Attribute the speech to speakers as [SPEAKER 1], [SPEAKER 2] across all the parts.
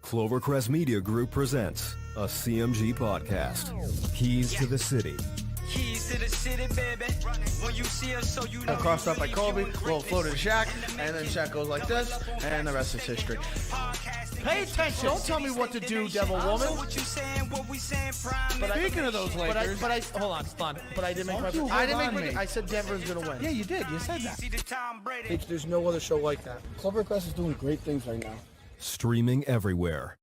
[SPEAKER 1] Clovercrest Media Group presents a CMG podcast. Keys to the City.
[SPEAKER 2] Keys to the city, baby. When you see us, so you know.
[SPEAKER 3] Crossed up by Kobe, little flow to Shaq, and then Shaq goes like this, and the rest is history. Pay attention. Don't tell me what to do, devil woman. But speaking of those Lakers, hold on, stun. But I didn't make my. I said Denver's gonna win. Yeah, you did. You said that.
[SPEAKER 4] There's no other show like that. Clovercrest is doing great things right now.
[SPEAKER 1] Streaming everywhere.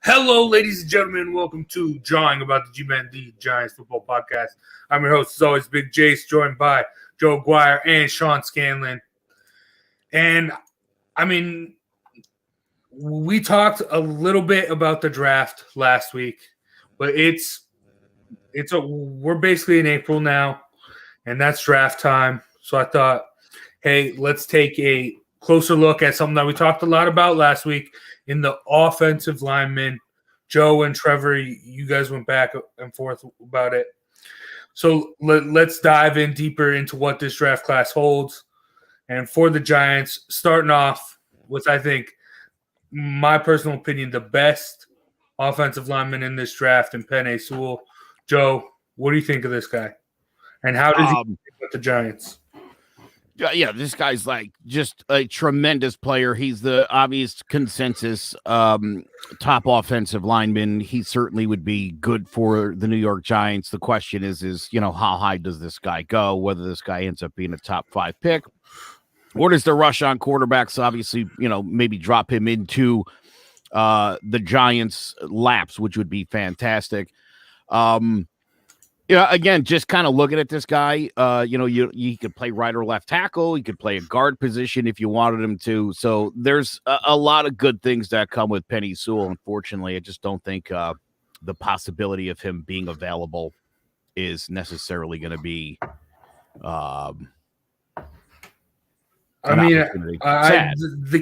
[SPEAKER 5] Hello, ladies and gentlemen. Welcome to Jawing About the G-Men, the Giants Football Podcast. I'm your host, as always, Big Jace, joined by Joe Guire and Sean Scanlon. And, I mean, we talked a little bit about the draft last week, but we're basically in April now, and that's draft time. So I thought, hey, let's take a closer look at something that we talked a lot about last week in the offensive linemen. Joe and Trevor, you guys went back and forth about it. So let's dive in deeper into what this draft class holds. And for the Giants, starting off with, I think, my personal opinion, the best offensive lineman in this draft in Penei Sewell. Joe, what do you think of this guy? And how does he fit with the Giants?
[SPEAKER 6] Yeah, this guy's like just a tremendous player. He's the obvious consensus top offensive lineman. He certainly would be good for the New York Giants. The question is how high does this guy go? Whether this guy ends up being a top 5 pick, or does the rush on quarterbacks obviously, maybe drop him into the Giants' laps, which would be fantastic. Again, just kind of looking at this guy, you could play right or left tackle. You could play a guard position if you wanted him to. So there's a lot of good things that come with Penei Sewell. Unfortunately, I just don't think the possibility of him being available is necessarily going to be
[SPEAKER 5] the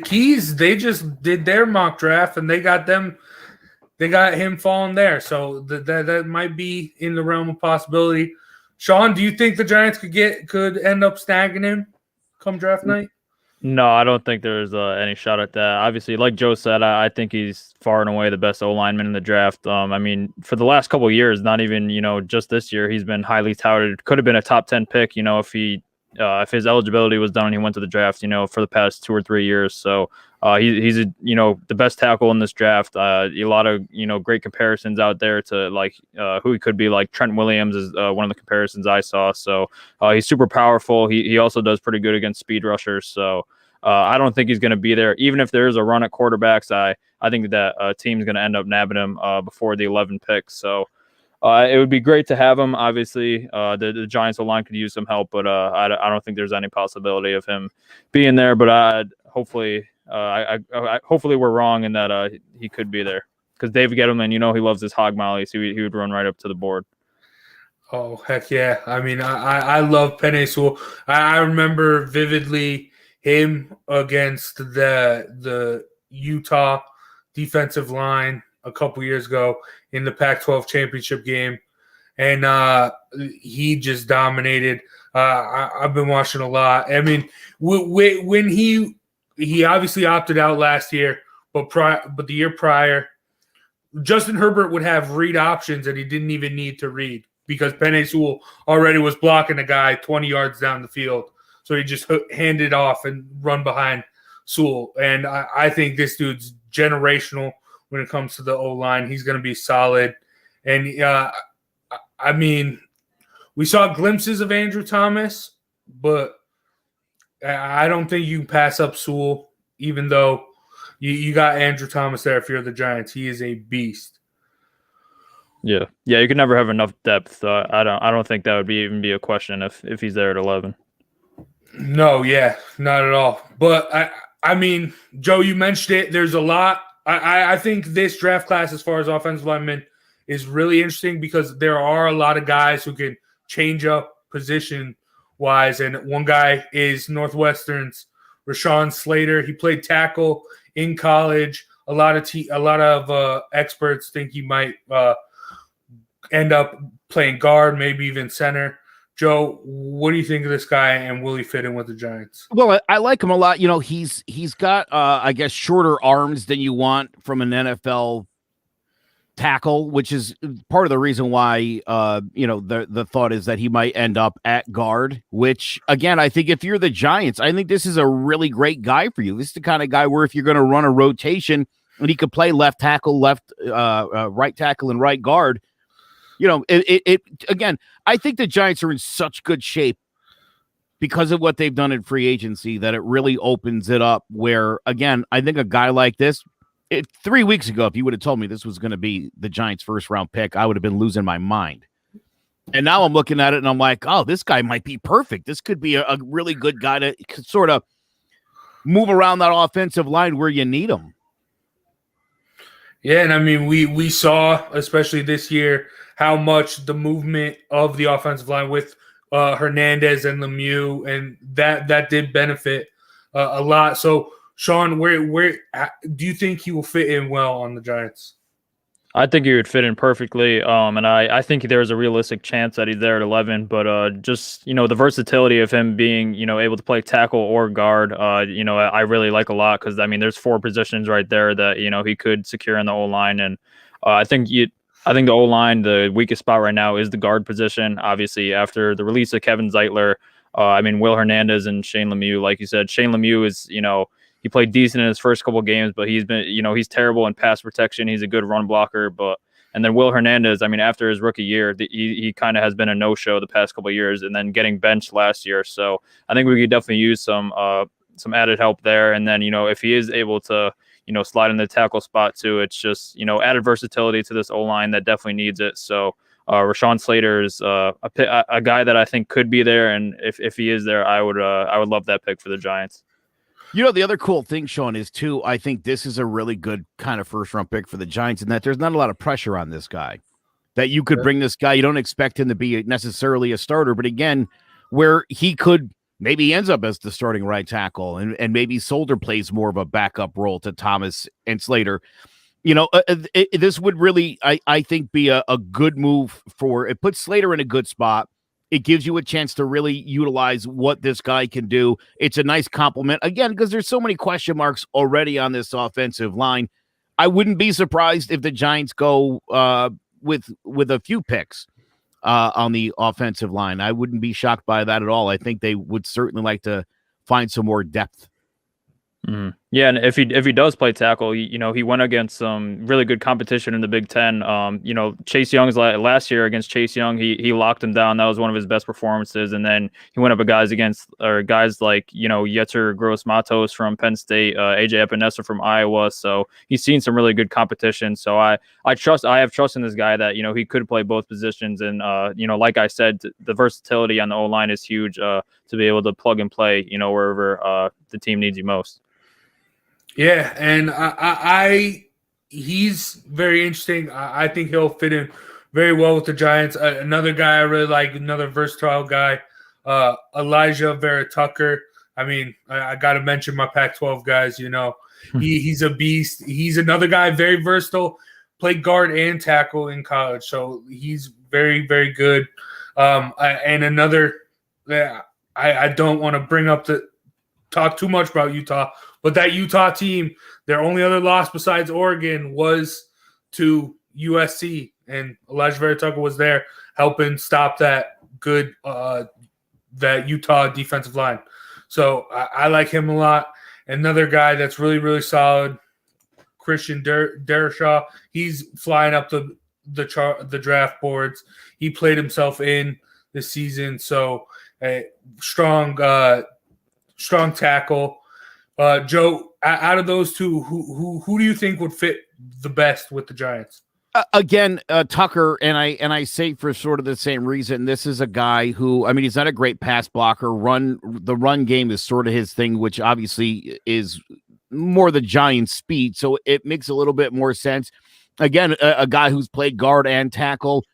[SPEAKER 5] Keys, they just did their mock draft, and they got them. They got him falling there, so that might be in the realm of possibility. Sean, do you think the Giants could end up snagging him come draft night?
[SPEAKER 7] No, I don't think there's any shot at that. Obviously, like Joe said, I think he's far and away the best O-lineman in the draft. I mean, for the last couple of years, not even just this year, he's been highly touted. Could have been a top 10 pick, if his eligibility was done and he went to the draft, for the past 2 or 3 years. So he's the best tackle in this draft. A lot of, great comparisons out there to who he could be. Like Trent Williams is one of the comparisons I saw. So he's super powerful. He also does pretty good against speed rushers. So I don't think he's going to be there. Even if there is a run at quarterbacks, I think that team's going to end up nabbing him before the 11 picks. So it would be great to have him. Obviously, the Giants O-line could use some help, but I don't think there's any possibility of him being there. But hopefully we're wrong in that he could be there, because Dave Gettleman, he loves his hog molly, so he would run right up to the board.
[SPEAKER 5] Oh, heck yeah. I mean, I love Penei Sewell. I remember vividly him against the Utah defensive line a couple years ago in the Pac-12 championship game, and he just dominated. I've been watching a lot. I mean, when he obviously opted out last year, but the year prior, Justin Herbert would have read options that he didn't even need to read, because Penei Sewell already was blocking a guy 20 yards down the field. So he just handed off and run behind Sewell. And I think this dude's generational when it comes to the O-line. He's going to be solid. And, I mean, we saw glimpses of Andrew Thomas, but I don't think you can pass up Sewell, even though you got Andrew Thomas there if you're the Giants. He is a beast.
[SPEAKER 7] Yeah, you could never have enough depth. I don't think that would even be a question if he's there at 11.
[SPEAKER 5] No, yeah, not at all. But I mean, Joe, you mentioned it. There's a lot. I think this draft class, as far as offensive linemen, is really interesting because there are a lot of guys who can change up position wise. And one guy is Northwestern's Rashawn Slater. He played tackle in college. A lot of experts think he might end up playing guard, maybe even center. Joe, what do you think of this guy, and will he fit in with the Giants?
[SPEAKER 6] Well, I like him a lot. You know, he's got I guess shorter arms than you want from an NFL tackle, which is part of the reason why the thought is that he might end up at guard, which again, I think if you're the Giants, I think this is a really great guy for you. This is the kind of guy where if you're going to run a rotation and he could play left tackle, right tackle, and right guard, you know, it again, I think the Giants are in such good shape because of what they've done in free agency that it really opens it up where, again, I think a guy like this, 3 weeks ago, if you would have told me this was going to be the Giants' first-round pick, I would have been losing my mind. And now I'm looking at it and I'm like, oh, this guy might be perfect. This could be a really good guy to sort of move around that offensive line where you need him.
[SPEAKER 5] Yeah, and I mean, we saw, especially this year, how much the movement of the offensive line with Hernandez and Lemieux, and that did benefit a lot. So, Sean, where do you think he will fit in well on the Giants?
[SPEAKER 7] I think he would fit in perfectly, and I think there's a realistic chance that he's there at 11. But just the versatility of him being able to play tackle or guard, I really like a lot because I mean there's 4 positions right there that he could secure in the O-line, and I think the O-line, the weakest spot right now is the guard position. Obviously, after the release of Kevin Zeitler, I mean Will Hernandez and Shane Lemieux, like you said, Shane Lemieux is he played decent in his first couple of games, but he's been, he's terrible in pass protection. He's a good run blocker, and then Will Hernandez, I mean, after his rookie year, he kind of has been a no-show the past couple of years, and then getting benched last year. So I think we could definitely use some added help there. And then, if he is able to, slide in the tackle spot too, it's just, added versatility to this O-line that definitely needs it. So Rashawn Slater is a guy that I think could be there, and if he is there, I would love that pick for the Giants.
[SPEAKER 6] The other cool thing, Sean, is too, I think this is a really good kind of first-round pick for the Giants in that there's not a lot of pressure on this guy. That you could bring this guy, you don't expect him to be necessarily a starter, but again, where he could, maybe he ends up as the starting right tackle, and maybe Solder plays more of a backup role to Thomas and Slater. This would really, I think, be a good move for, it puts Slater in a good spot. It gives you a chance to really utilize what this guy can do. It's a nice compliment, again, because there's so many question marks already on this offensive line. I wouldn't be surprised if the Giants go with a few picks on the offensive line. I wouldn't be shocked by that at all. I think they would certainly like to find some more depth.
[SPEAKER 7] Mm. Yeah, and if he does play tackle, he went against some really good competition in the Big Ten. Chase Young's last year against Chase Young, he locked him down. That was one of his best performances. And then he went up against guys like Yetur Gross-Matos from Penn State, AJ Epinesa from Iowa. So he's seen some really good competition. So I have trust in this guy that he could play both positions. And like I said, the versatility on the O-line is huge to be able to plug and play wherever the team needs you most.
[SPEAKER 5] Yeah, and he's very interesting. I think he'll fit in very well with the Giants. Another guy I really like, another versatile guy, Elijah Vera Tucker. I mean, I got to mention my Pac-12 guys. He's a beast. He's another guy, very versatile. Played guard and tackle in college, so he's very, very good. And another, I don't want to talk too much about Utah. But that Utah team, their only other loss besides Oregon was to USC, and Elijah Vera Tucker was there helping stop that that Utah defensive line. So I like him a lot. Another guy that's really, really solid, Christian Derishaw. He's flying up the draft boards. He played himself in this season, so strong tackle. Joe, out of those two, who do you think would fit the best with the Giants?
[SPEAKER 6] Again, Tucker, and I say for sort of the same reason. This is a guy who, I mean, he's not a great pass blocker. The run game is sort of his thing, which obviously is more the Giants' speed. So it makes a little bit more sense. Again, a guy who's played guard and tackle,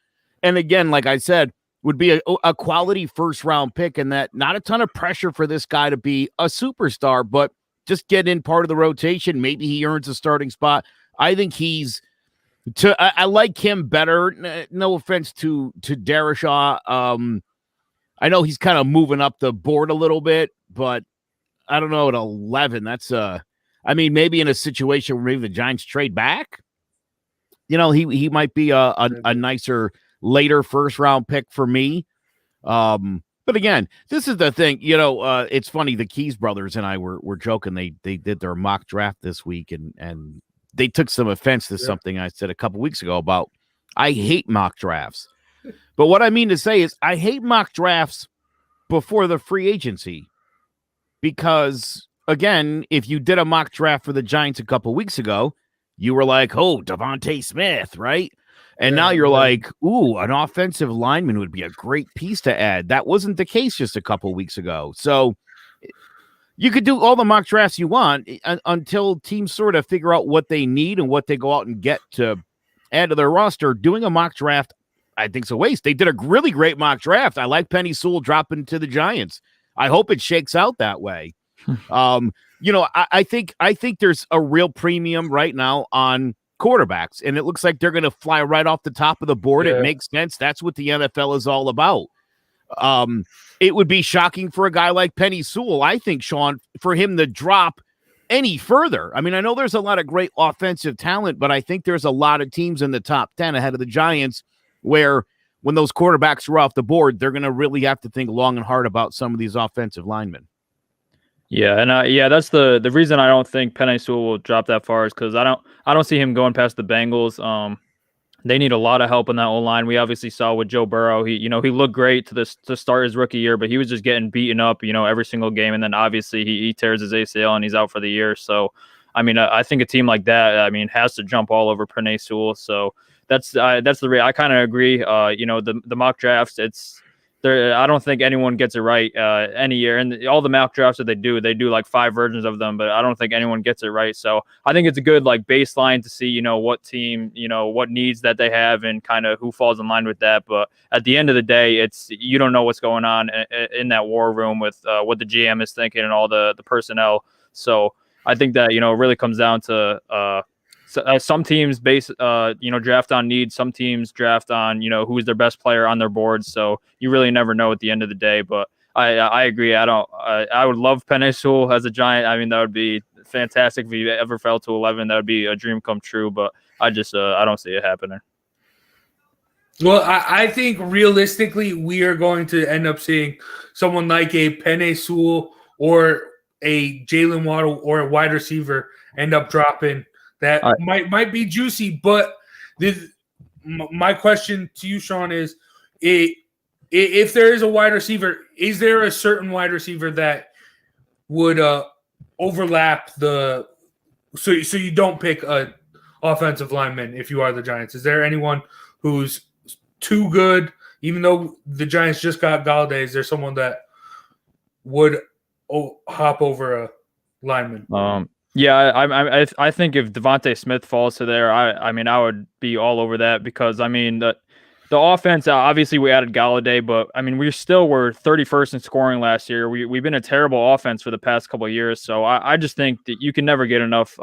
[SPEAKER 6] and again, like I said, would be a quality first round pick, and that not a ton of pressure for this guy to be a superstar, but just get in part of the rotation. Maybe he earns a starting spot. I think I like him better. No offense to Darashaw. I know he's kind of moving up the board a little bit, but I don't know at 11. That's I mean, maybe in a situation where maybe the Giants trade back, he might be a nicer later first round pick for me. But again, this is the thing, it's funny. The Keys brothers and I were joking. They did their mock draft this week and they took some offense to something I said a couple weeks ago about I hate mock drafts. But what I mean to say is I hate mock drafts before the free agency, because again, if you did a mock draft for the Giants a couple weeks ago, you were like, oh, Devontae Smith, right? And now you're like, ooh, an offensive lineman would be a great piece to add. That wasn't the case just a couple weeks ago. So you could do all the mock drafts you want until teams sort of figure out what they need and what they go out and get to add to their roster. Doing a mock draft, I think, is a waste. They did a really great mock draft. I like Penny Sewell dropping to the Giants. I hope it shakes out that way. I think there's a real premium right now on quarterbacks, and it looks like they're going to fly right off the top of the board. Yeah. It makes sense. That's what the NFL is all about. It would be shocking for a guy like Penny Sewell, I think, Sean, for him to drop any further. I mean, I know there's a lot of great offensive talent, but I think there's a lot of teams in the top 10 ahead of the Giants where when those quarterbacks are off the board, they're going to really have to think long and hard about some of these offensive linemen.
[SPEAKER 7] Yeah, and that's the reason I don't think Penei Sewell will drop that far is because I don't see him going past the Bengals. They need a lot of help in that O-line. We obviously saw with Joe Burrow. He looked great to start his rookie year, but he was just getting beaten up, every single game. And then obviously he tears his ACL and he's out for the year. So, I mean, I think a team like that, has to jump all over Penei Sewell. So that's the I kind of agree. The mock drafts, I don't think anyone gets it right any year. And all the mock drafts that they do like 5 versions of them, but I don't think anyone gets it right. So I think it's a good baseline to see, what team, what needs that they have and kind of who falls in line with that. But at the end of the day, you don't know what's going on in that war room with what the GM is thinking and all the personnel. So I think that, it really comes down to some teams draft on need. Some teams draft on, who's their best player on their board. So you really never know at the end of the day. But I agree. I would love Penei Sewell as a Giant. I mean, that would be fantastic if he ever fell to 11. That would be a dream come true. But I just I don't see it happening.
[SPEAKER 5] Well, I think realistically we are going to end up seeing someone like a Penei Sewell or a Jalen Waddle or a wide receiver end up dropping. That might be juicy, but my question to you, Sean, is if there is a wide receiver, is there a certain wide receiver that would overlap so you don't pick a offensive lineman if you are the Giants? Is there anyone who's too good, even though the Giants just got Galladay? Is there someone that would hop over a lineman?
[SPEAKER 7] Yeah, I think if Devontae Smith falls to there, I would be all over that because the offense, obviously we added Galladay, but we still were 31st in scoring last year. We've been a terrible offense for the past couple of years, so I just think that you can never get enough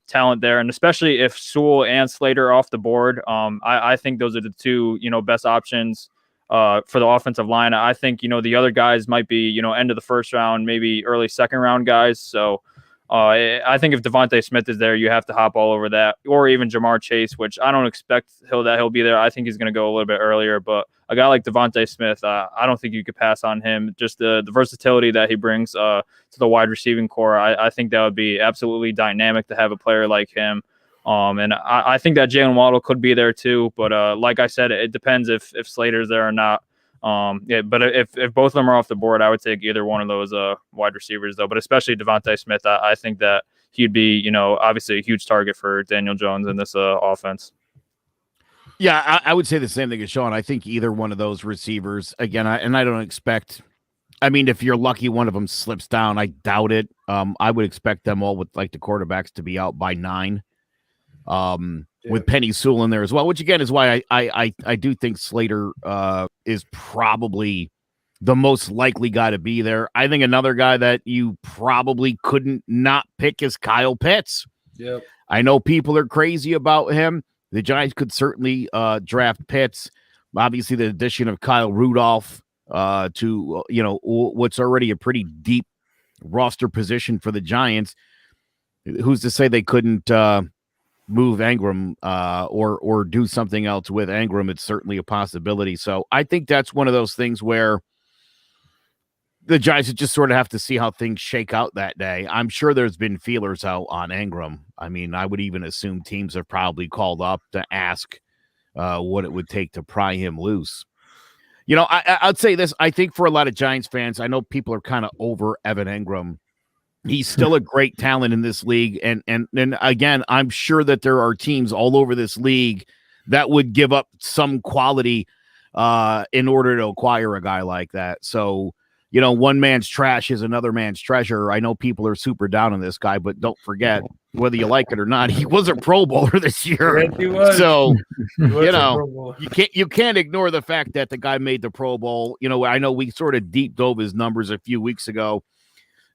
[SPEAKER 7] talent there, and especially if Sewell and Slater are off the board, I think those are the two best options for the offensive line. I think the other guys might be end of the first round, maybe early second round guys. So. I think if Devontae Smith is there, you have to hop all over that, or even Jamar Chase, which I don't expect he'll be there. I think he's going to go a little bit earlier, but a guy like Devontae Smith, I don't think you could pass on him. Just the versatility that he brings to the wide receiving core, I think that would be absolutely dynamic to have a player like him. And I think that Jalen Waddle could be there too, but like I said, it depends if Slater's there or not. But if both of them are off the board, I would take either one of those wide receivers though. But especially Devontae Smith, I think that he'd be obviously a huge target for Daniel Jones in this offense.
[SPEAKER 6] Yeah, I would say the same thing as Sean. I think either one of those receivers, again, I don't expect. I mean, if you're lucky, one of them slips down. I doubt it. I would expect them all with like the quarterbacks to be out by 9. With Penny Sewell in there as well, which again is why I do think Slater is probably the most likely guy to be there. I think another guy that you probably couldn't not pick is Kyle Pitts.
[SPEAKER 5] Yep.
[SPEAKER 6] I know people are crazy about him. The Giants could certainly draft Pitts. Obviously, the addition of Kyle Rudolph to what's already a pretty deep roster position for the Giants. Who's to say they couldn't move Ingram or do something else with Ingram? It's certainly a possibility. So I think that's one of those things where the Giants just sort of have to see how things shake out that day. I'm sure there's been feelers out on Ingram. I mean, I would even assume teams have probably called up to ask what it would take to pry him loose. You know, I'd say this. I think for a lot of Giants fans, I know people are kind of over Evan Ingram. He's still a great talent in this league. And again, I'm sure that there are teams all over this league that would give up some quality in order to acquire a guy like that. So, you know, one man's trash is another man's treasure. I know people are super down on this guy, but don't forget, whether you like it or not, he was a Pro Bowler this year.
[SPEAKER 5] Yes, he was.
[SPEAKER 6] So,
[SPEAKER 5] He was
[SPEAKER 6] you
[SPEAKER 5] a
[SPEAKER 6] know,
[SPEAKER 5] Pro Bowler.
[SPEAKER 6] you can't ignore the fact that the guy made the Pro Bowl. You know, I know we sort of deep dove his numbers a few weeks ago.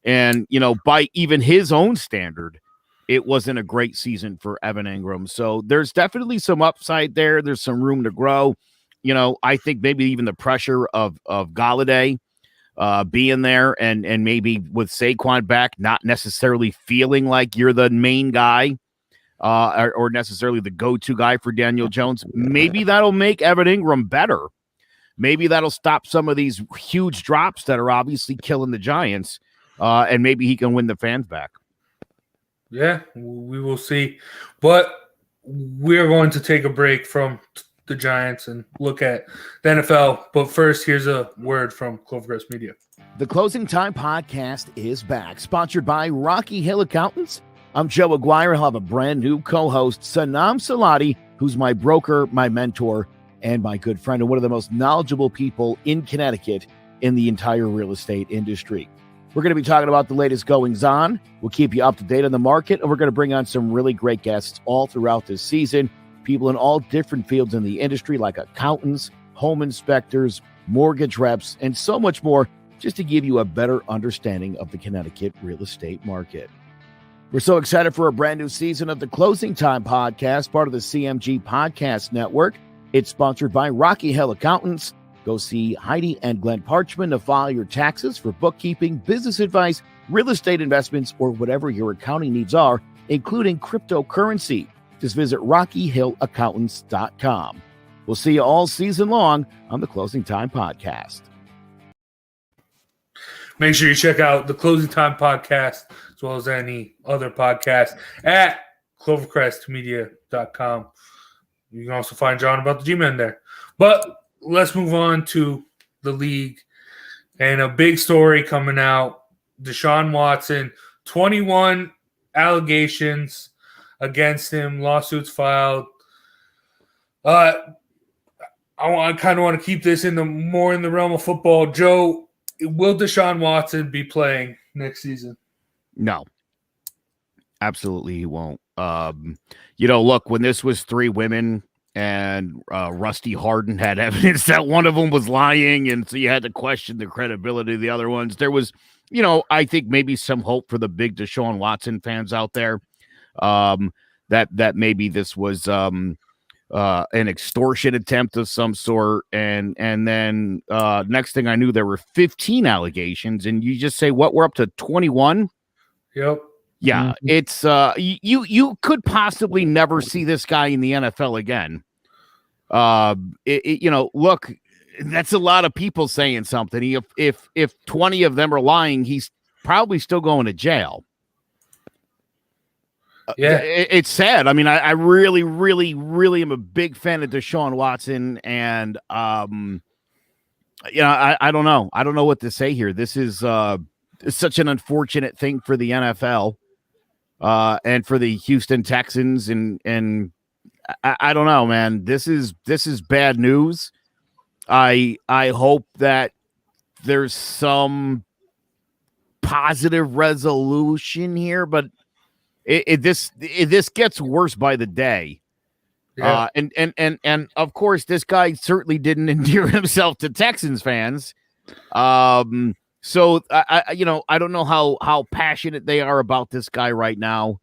[SPEAKER 6] And, you know, by even his own standard, it wasn't a great season for Evan Ingram. So there's definitely some upside there. There's some room to grow. You know, I think maybe even the pressure of Galladay being there and maybe with Saquon back, not necessarily feeling like you're the main guy or necessarily the go-to guy for Daniel Jones. Maybe that'll make Evan Ingram better. Maybe that'll stop some of these huge drops that are obviously killing the Giants. And maybe he can win the fans back.
[SPEAKER 5] Yeah, we will see. But we're going to take a break from the Giants and look at the NFL. But first, here's a word from Clovercrest Media.
[SPEAKER 6] The Closing Time Podcast is back, sponsored by Rocky Hill Accountants. I'm Joe Aguirre. I'll have a brand new co-host, Sanam Salati, who's my broker, my mentor, and my good friend, and one of the most knowledgeable people in Connecticut in the entire real estate industry. We're going to be talking about the latest goings-on. We'll keep you up to date on the market, and we're going to bring on some really great guests all throughout this season, people in all different fields in the industry like accountants, home inspectors, mortgage reps, and so much more, just to give you a better understanding of the Connecticut real estate market. We're so excited for a brand new season of the Closing Time Podcast, part of the CMG Podcast Network. It's sponsored by Rocky Hill Accountants. Go see Heidi and Glenn Parchman to file your taxes for bookkeeping, business advice, real estate investments, or whatever your accounting needs are, including cryptocurrency. Just visit RockyHillAccountants.com. We'll see you all season long on the Closing Time Podcast.
[SPEAKER 5] Make sure you check out the Closing Time Podcast as well as any other podcast at clovercrestmedia.com. You can also find John about the G-Men there. But let's move on to the league. And a big story coming out. Deshaun Watson, 21 allegations against him, lawsuits filed. I kind of want to keep this more in the realm of football. Joe, will Deshaun Watson be playing next season?
[SPEAKER 6] No. Absolutely he won't. Look, when this was 3 women and Rusty Harden had evidence that one of them was lying, and so you had to question the credibility of the other ones. There was, I think maybe some hope for the big Deshaun Watson fans out there that maybe this was an extortion attempt of some sort, and then next thing I knew, there were 15 allegations, and you just say, what, we're up to 21?
[SPEAKER 5] Yep.
[SPEAKER 6] Yeah, it's you could possibly never see this guy in the NFL again. Look, that's a lot of people saying something. If 20 of them are lying, he's probably still going to jail.
[SPEAKER 5] Yeah,
[SPEAKER 6] it's sad. I mean, I really, really, really am a big fan of Deshaun Watson, and I don't know. I don't know what to say here. This is such an unfortunate thing for the NFL. And for the Houston Texans, and I don't know, man. This is bad news. I hope that there's some positive resolution here, but this gets worse by the day.
[SPEAKER 5] Yeah.
[SPEAKER 6] And of course, this guy certainly didn't endear himself to Texans fans. So I don't know how passionate they are about this guy right now.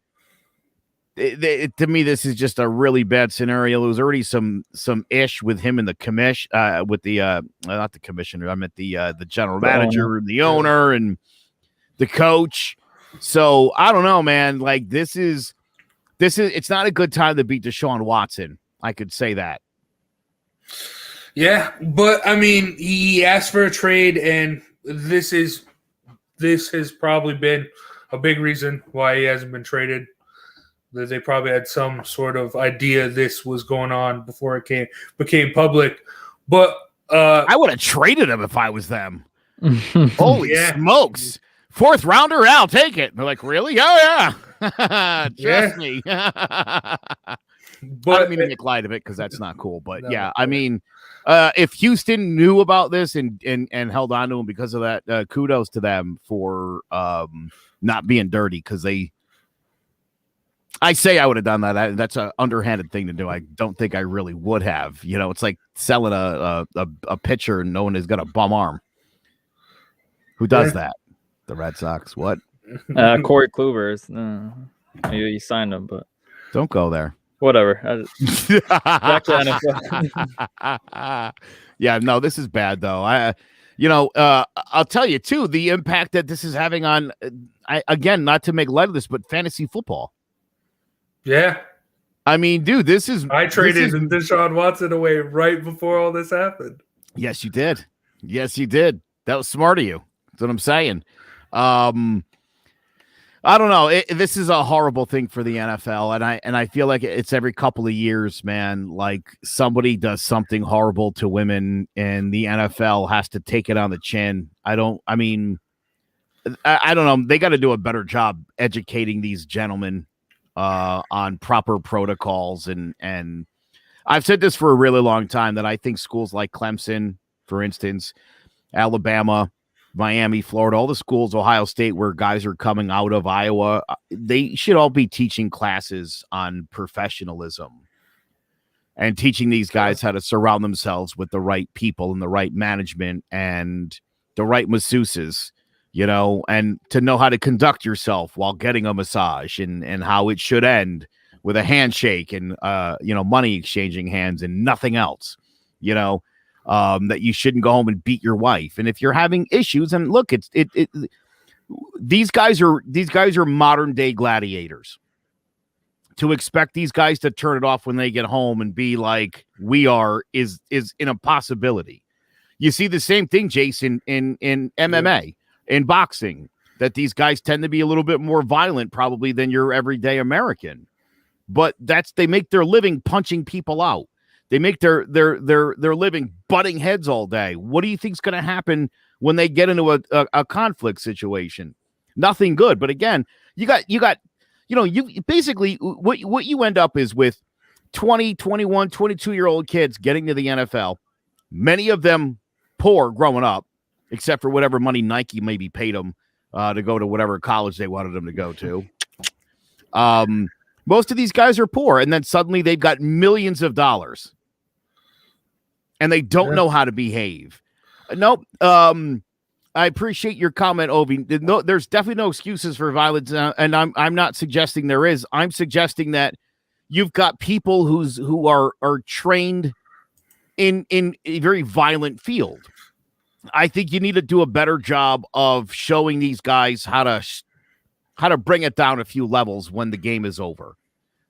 [SPEAKER 6] To me, this is just a really bad scenario. There was already some ish with him and the with the not the commissioner. I meant the general manager, the owner, and the coach. So I don't know, man. Like this is it's not a good time to beat Deshaun Watson. I could say that.
[SPEAKER 5] Yeah, but I mean, he asked for a trade, and this has probably been a big reason why he hasn't been traded. They probably had some sort of idea this was going on before it became public. But
[SPEAKER 6] I would have traded him if I was them. Holy smokes. 4th rounder, I'll take it. They're like, really? Oh, yeah. Trust me. But I don't mean to make light of it because that's not cool. But, I mean, if Houston knew about this and held on to him because of that, kudos to them for not being dirty because I say I would have done that. That's an underhanded thing to do. I don't think I really would have. You know, it's like selling a pitcher and no one has got a bum arm. Who does that? The Red Sox. What?
[SPEAKER 7] Corey Kluber's. You signed him, but
[SPEAKER 6] don't go there.
[SPEAKER 7] Whatever. Back to NFL.
[SPEAKER 6] Yeah, no, this is bad though. I'll tell you too the impact that this is having on. Again, not to make light of this, but fantasy football. Yeah. I mean, dude, I traded
[SPEAKER 5] Deshaun Watson away right before all this happened.
[SPEAKER 6] Yes, you did. That was smart of you. That's what I'm saying. I don't know. This is a horrible thing for the NFL, and I feel like it's every couple of years, man. Like somebody does something horrible to women, and the NFL has to take it on the chin. I don't know. They got to do a better job educating these gentlemen on proper protocols, and I've said this for a really long time that I think schools like Clemson, for instance, Alabama, Miami, Florida, all the schools, Ohio State, where guys are coming out of Iowa, they should all be teaching classes on professionalism and teaching these guys how to surround themselves with the right people and the right management and the right masseuses, you know, and to know how to conduct yourself while getting a massage and how it should end with a handshake and, money exchanging hands and nothing else, that you shouldn't go home and beat your wife. And if you're having issues, and look, these guys are modern day gladiators. To expect these guys to turn it off when they get home and be like we are is an impossibility. You see the same thing, Jason, in MMA, in boxing, that these guys tend to be a little bit more violent probably than your everyday American. But they make their living punching people out. They make their living butting heads all day. What do you think's going to happen when they get into a conflict situation? Nothing good. But again, you basically what you end up is with 20, 21, 22-year-old kids getting to the NFL, many of them poor growing up, except for whatever money Nike maybe paid them to go to whatever college they wanted them to go to. Most of these guys are poor, and then suddenly they've got millions of dollars, and they don't know how to behave. Nope. I appreciate your comment, Ovi. No, there's definitely no excuses for violence, and I'm not suggesting there is. I'm suggesting that you've got people who are trained in a very violent field. I think you need to do a better job of showing these guys how to bring it down a few levels when the game is over.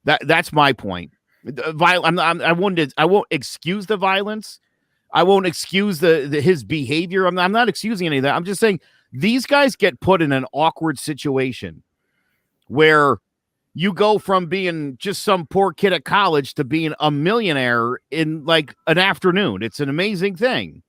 [SPEAKER 6] That's my point. I won't excuse the violence. I won't excuse his behavior. I'm not excusing any of that. I'm just saying these guys get put in an awkward situation where you go from being just some poor kid at college to being a millionaire in like an afternoon. It's an amazing thing.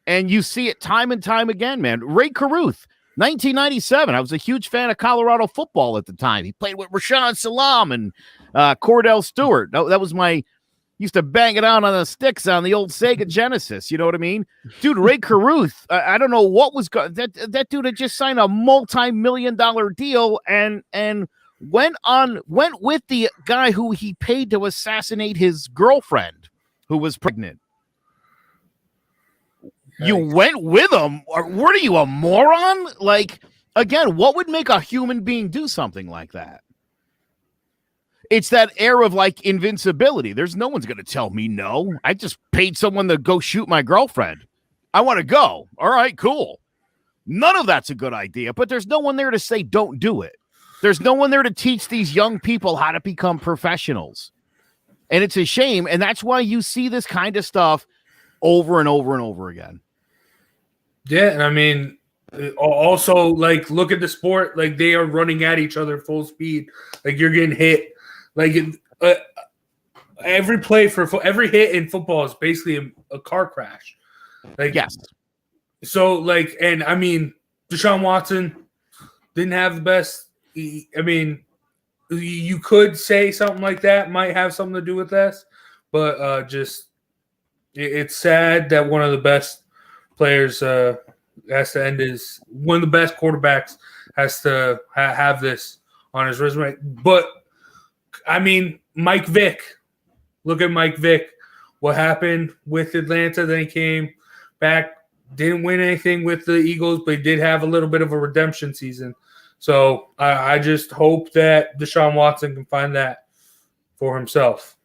[SPEAKER 6] And you see it time and time again, man. Ray Caruth 1997. I was a huge fan of Colorado football at the time. He played with Rashawn Salam and Cordell Stewart. That was my used to bang it out on the sticks on the old Sega Genesis. You know what I mean? Dude, Ray Caruth, I don't know what was going that dude had just signed a multi-million-dollar deal and went with the guy who he paid to assassinate his girlfriend who was pregnant. You went with him? Or what are you, a moron? Like, again, what would make a human being do something like that? It's that air of, like, invincibility. There's no one's going to tell me no. I just paid someone to go shoot my girlfriend. I want to go. All right, cool. None of that's a good idea, but there's no one there to say don't do it. There's no one there to teach these young people how to become professionals. And it's a shame, and that's why you see this kind of stuff over and over and over again.
[SPEAKER 5] Yeah, and I mean, also, like, look at the sport. Like, they are running at each other full speed. Like, you're getting hit. Like, every play for every hit in football is basically a car crash. Like,
[SPEAKER 6] yes.
[SPEAKER 5] So, like, and I mean, Deshaun Watson didn't have the best. I mean, you could say something like that might have something to do with this, but just it's sad that one of the best players has to end his one of the best quarterbacks has to have this on his resume. But I mean, Mike Vick, look at Mike Vick. What happened with Atlanta? Then he came back, didn't win anything with the Eagles, but he did have a little bit of a redemption season. So I just hope that Deshaun Watson can find that for himself.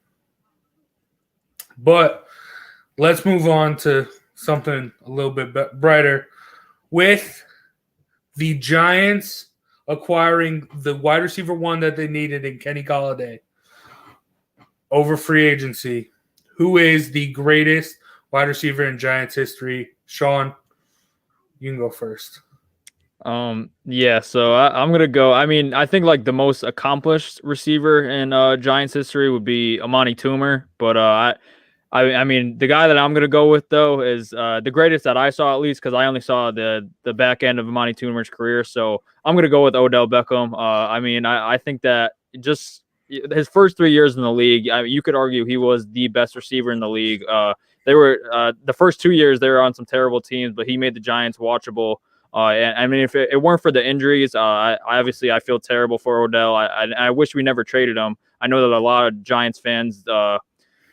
[SPEAKER 5] But let's move on to something a little bit brighter. With the Giants acquiring the wide receiver one that they needed in Kenny Golladay over free agency, who is the greatest wide receiver in Giants history? Sean, you can go first.
[SPEAKER 7] Yeah, so I'm gonna go. I mean, I think like the most accomplished receiver in Giants history would be Amani Toomer, but I mean, the guy that I'm going to go with, though, is the greatest that I saw, at least, because I only saw the back end of Amani Toomer's career. So I'm going to go with Odell Beckham. I mean, I think that just his first 3 years in the league, you could argue he was the best receiver in the league. They were the first 2 years, they were on some terrible teams, but he made the Giants watchable. And I mean, if it weren't for the injuries, obviously I feel terrible for Odell. I wish we never traded him. I know that a lot of Giants fans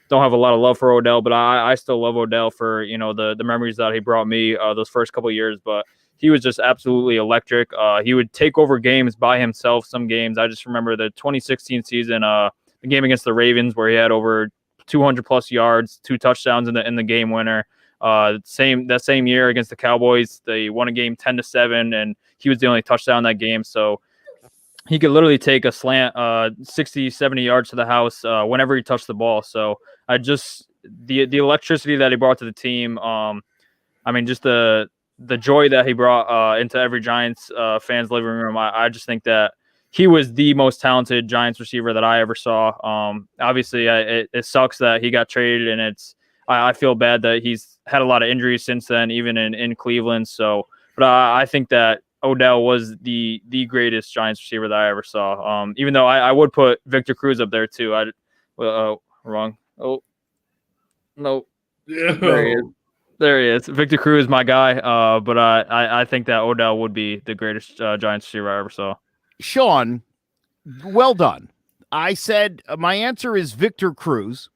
[SPEAKER 7] don't have a lot of love for Odell, but I still love Odell for, you know, the memories that he brought me those first couple of years. But he was just absolutely electric. He would take over games by himself. Some games, I just remember the 2016 season, the game against the Ravens, where he had over 200 plus yards, 2 touchdowns in the game winner. That same year against the Cowboys, they won a game 10-7, and he was the only touchdown in that game. So he could literally take a slant 60, 70 yards to the house whenever he touched the ball. So I just the electricity that he brought to the team. I mean, just the joy that he brought into every Giants fans' living room. I just think that he was the most talented Giants receiver that I ever saw. Obviously, it sucks that he got traded, and I feel bad that he's had a lot of injuries since then, even in Cleveland. So, but I think that Odell was the greatest Giants receiver that I ever saw. Even though I would put Victor Cruz up there too. Wrong. Oh, no. There he is. Victor Cruz is my guy. But I think that Odell would be the greatest Giants receiver I ever saw.
[SPEAKER 6] Sean, well done. I said my answer is Victor Cruz.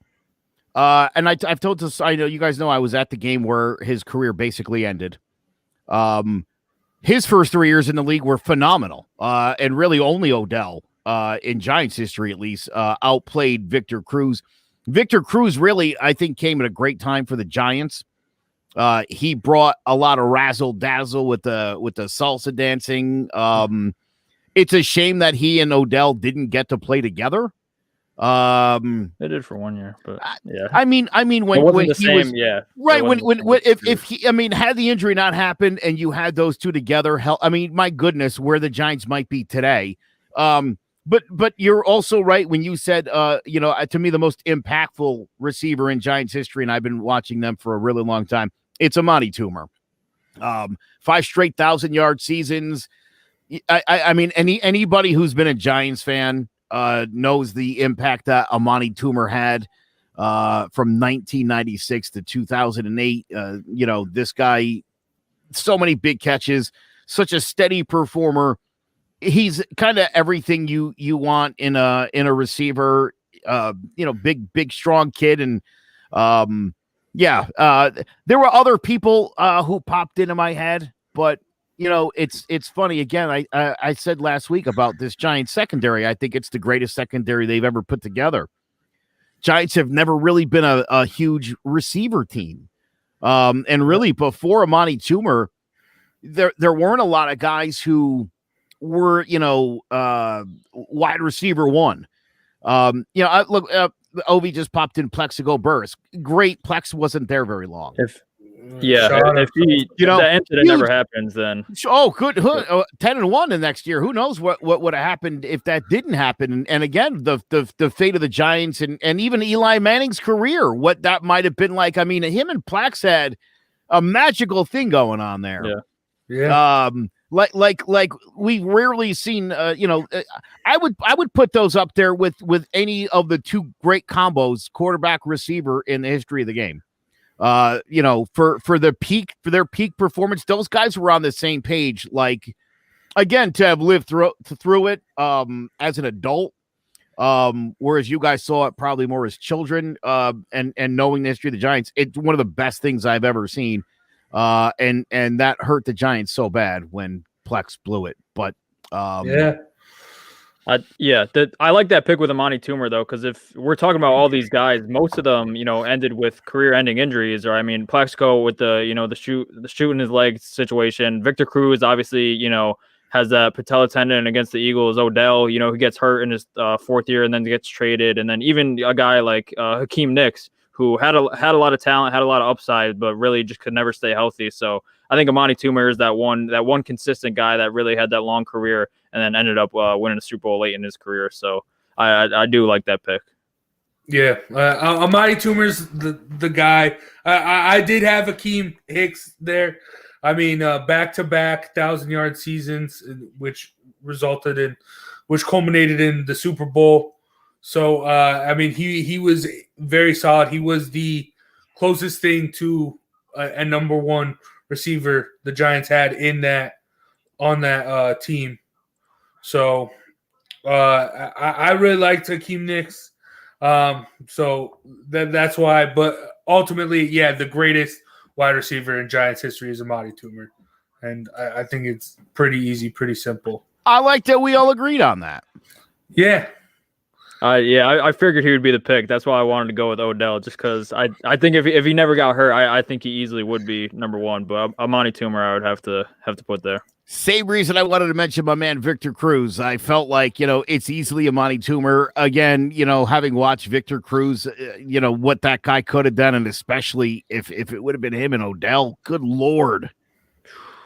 [SPEAKER 6] And I've told this. I know you guys know I was at the game where his career basically ended. His first 3 years in the league were phenomenal. And really only Odell, in Giants history at least, outplayed Victor Cruz. Victor Cruz really, I think, came at a great time for the Giants. He brought a lot of razzle dazzle with the salsa dancing. It's a shame that he and Odell didn't get to play together.
[SPEAKER 7] They did for 1 year, but yeah.
[SPEAKER 6] I mean, when he
[SPEAKER 7] same,
[SPEAKER 6] was
[SPEAKER 7] yeah,
[SPEAKER 6] right when if he, I mean, had the injury not happened and you had those two together, I mean, my goodness, where the Giants might be today. But you're also right when you said, to me, the most impactful receiver in Giants history, and I've been watching them for a really long time. It's Amani Toomer. 5 straight 1,000-yard seasons. I mean, anybody who's been a Giants fan knows the impact that Amani Toomer had from 1996 to 2008. This guy, so many big catches, such a steady performer. He's kind of everything you want in a receiver. Big, strong kid, and there were other people who popped into my head, but it's funny. Again, I said last week about this Giants secondary. I think it's the greatest secondary they've ever put together. Giants have never really been a huge receiver team, and really before Amani Toomer, there weren't a lot of guys who were wide receiver one. Ovi just popped in Plexico Burris. Great. Plex wasn't there very long.
[SPEAKER 7] If that incident never happens, then
[SPEAKER 6] good. 10-1 the next year. Who knows what would have happened if that didn't happen? And again, the fate of the Giants and even Eli Manning's career, what that might have been like. I mean, him and Plex had a magical thing going on there.
[SPEAKER 5] Yeah.
[SPEAKER 6] Like we've rarely seen. I would put those up there with any of the two great combos, quarterback receiver, in the history of the game. For their peak performance, those guys were on the same page. Like, again, to have lived through it as an adult, whereas you guys saw it probably more as children, and knowing the history of the Giants, it's one of the best things I've ever seen. And that hurt the Giants so bad when Plex blew it. But
[SPEAKER 7] I like that pick with Amani Toomer, though, because if we're talking about all these guys, most of them, ended with career-ending injuries. Or I mean, Plexico with the shoot in his leg situation. Victor Cruz obviously, has that patella tendon against the Eagles. Odell, he gets hurt in his 4th year and then gets traded. And then even a guy like Hakeem Nicks, who had a lot of talent, had a lot of upside, but really just could never stay healthy. So I think Amani Toomer is that one consistent guy that really had that long career and then ended up winning a Super Bowl late in his career. So I do like that pick.
[SPEAKER 5] Yeah, Amani Toomer's the guy. I did have Akeem Hicks there. I mean, back-to-back 1,000-yard seasons, which culminated in the Super Bowl. So, I mean, he was very solid. He was the closest thing to a number one receiver the Giants had on that team. So, I really liked Hakeem Nicks. So that's why. But ultimately, the greatest wide receiver in Giants history is Amani Toomer, and I think it's pretty easy, pretty simple.
[SPEAKER 6] I like that we all agreed on that.
[SPEAKER 5] Yeah.
[SPEAKER 7] I figured he would be the pick. That's why I wanted to go with Odell, just because I think if he never got hurt, I think he easily would be number one. But Amani Toomer, I would have to put there.
[SPEAKER 6] Same reason I wanted to mention my man Victor Cruz. I felt like it's easily Amani Toomer again. Having watched Victor Cruz, what that guy could have done, and especially if it would have been him and Odell. Good Lord.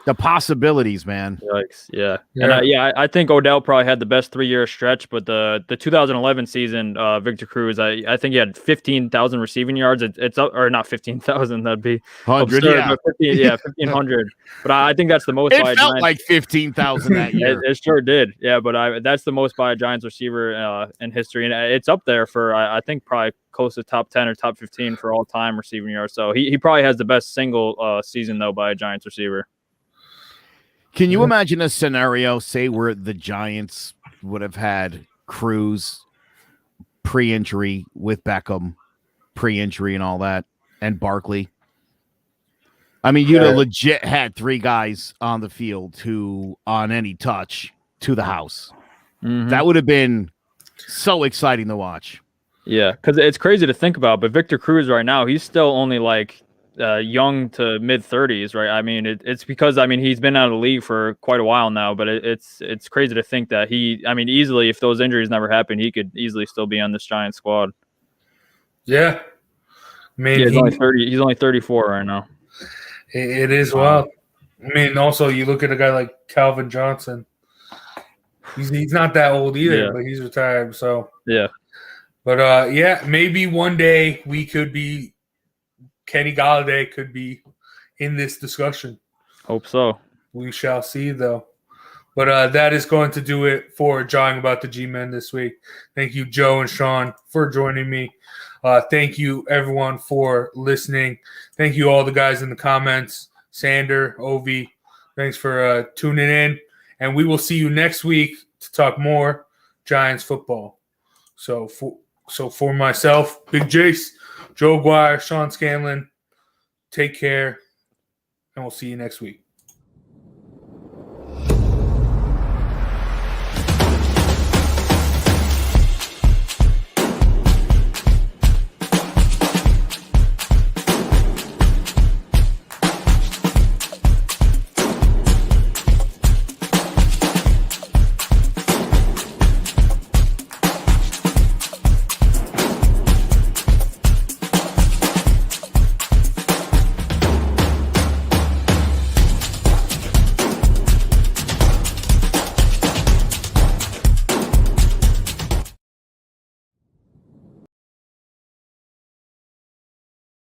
[SPEAKER 6] The possibilities, man.
[SPEAKER 7] Yikes. Yeah. And I think Odell probably had the best 3-year stretch, but the 2011 season, Victor Cruz, I think he had 15,000 receiving yards. It's up, or not 15,000. That'd be
[SPEAKER 6] 100.
[SPEAKER 7] Absurd, 1,500. But I think that's the most.
[SPEAKER 6] It felt like 15,000 that year.
[SPEAKER 7] It sure did. Yeah, but that's the most by a Giants receiver in history, and it's up there for I think probably close to top 10 or top 15 for all time receiving yards. So he probably has the best single season though by a Giants receiver.
[SPEAKER 6] Can you imagine a scenario, say, where the Giants would have had Cruz pre-injury with Beckham, pre-injury and all that, and Barkley? I mean, you'd have legit had 3 guys on the field who, on any touch, to the house. Mm-hmm. That would have been so exciting to watch.
[SPEAKER 7] Yeah, because it's crazy to think about, but Victor Cruz right now, he's still only like young to mid 30s, right? I mean, it's because he's been out of the league for quite a while now, but it's crazy to think that easily, if those injuries never happened, he could easily still be on this Giants squad.
[SPEAKER 5] Yeah, I mean,
[SPEAKER 7] he's only 30. He's only 34 right now.
[SPEAKER 5] It is wild. I mean, also you look at a guy like Calvin Johnson. He's not that old either, but he's retired. So
[SPEAKER 7] yeah,
[SPEAKER 5] but maybe one day we could be. Kenny Golladay could be in this discussion.
[SPEAKER 7] Hope so.
[SPEAKER 5] We shall see, though. But that is going to do it for Jawing About the G-Men this week. Thank you, Joe and Sean, for joining me. Thank you, everyone, for listening. Thank you, all the guys in the comments. Sander, Ovi, thanks for tuning in. And we will see you next week to talk more Giants football. So for myself, Big Jace, Joe Guire, Sean Scanlon, take care, and we'll see you next week.